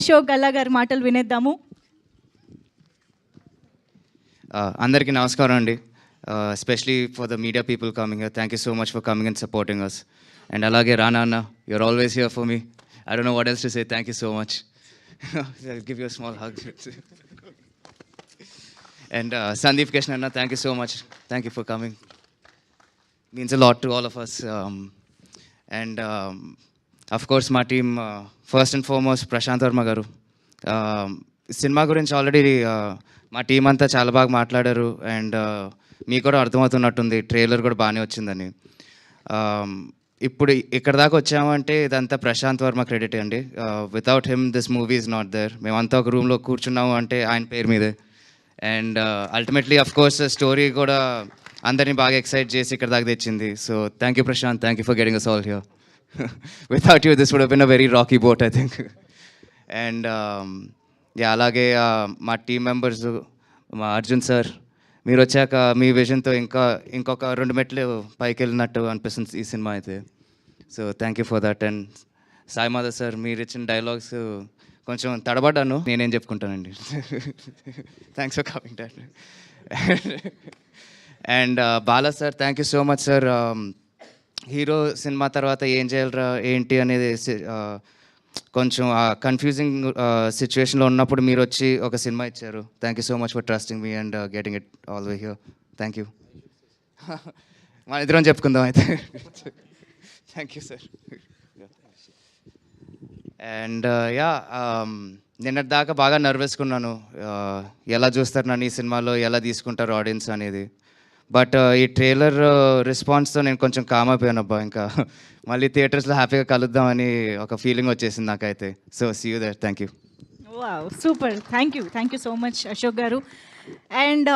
అశోక్ గల్లా గారి మాటలు వినేద్దాము. అందరికీ నమస్కారం అండి. Especially for the media people coming here, thank you so much for coming and supporting us. And అలాగే రానా అన్న, you are always here for me. I don't know what else to say. Thank you so much. I'll give you a small hug. And Sandeep Krishna Anna, thank you so much. Thank you for coming. Means a lot to all of us. And of course my team, first and foremost Prashant Verma garu. Cinema గురించి already మా team అంతా చాలా బాగా మాట్లాడారు. And మీకు కూడా అర్థమవుతున్నట్టుంది trailer కూడా బాగానే వచ్చిందని. ఇప్పుడు ఇక్కడ దాకా వచ్చామంటే ఇదంతా ప్రశాంత్ వర్మ క్రెడిట్ అండి. Without him this movie is not there. మేమంతా ఒక రూమ్లో కూర్చున్నాము అంటే ఆయన పేరు మీదే. And ultimately of course story కూడా అందరినీ బాగా ఎక్సైట్ చేసి ఇక్కడ దాకా తెచ్చింది. So thank you Prashanth, thank you for getting us all here. Without you this would have been a very rocky boat I think. And అలాగే మా టీం మెంబర్స్, మా అర్జున్ సార్, మీరు వచ్చాక మీ విజన్తో ఇంకొక 2 మెట్లు పైకి వెళ్ళినట్టు అనిపిస్తుంది ఈ సినిమా అయితే. So thank you for that. And Sai Madhav sir, మీరు ఇచ్చిన డైలాగ్స్ కొంచెం తడబడ్డాను, నేనేం చెప్పుకుంటానండి. Thanks for coming that. And Bala sir, thank you so much sir. Hero cinema తర్వాత ఏం చేయాలరా ఏంటి అనేది కొంచెం కన్ఫ్యూజింగ్ సిచ్యువేషన్లో ఉన్నప్పుడు మీరు వచ్చి ఒక సినిమా ఇచ్చారు. Thank you so much for trusting me and getting it all way here. Thank you. మన ఇద్దరం చెప్పుకుందాం అయితే. Thank you sir. అండ్ నిన్నటి దాకా బాగా నర్వస్గా ఉన్నాను, ఎలా చూస్తారు నన్ను ఈ సినిమాలో, ఎలా తీసుకుంటారు ఆడియన్స్ అనేది. బట్ ఈ ట్రైలర్ రెస్పాన్స్తో నేను కొంచెం కామ్ అయిపోయాను. అబ్బా, ఇంకా మళ్ళీ థియేటర్స్లో హ్యాపీగా కలుద్దామని ఒక ఫీలింగ్ వచ్చేసింది నాకైతే. So see you there. Thank you. Wow, super. Thank you so much Ashok గారు. అండ్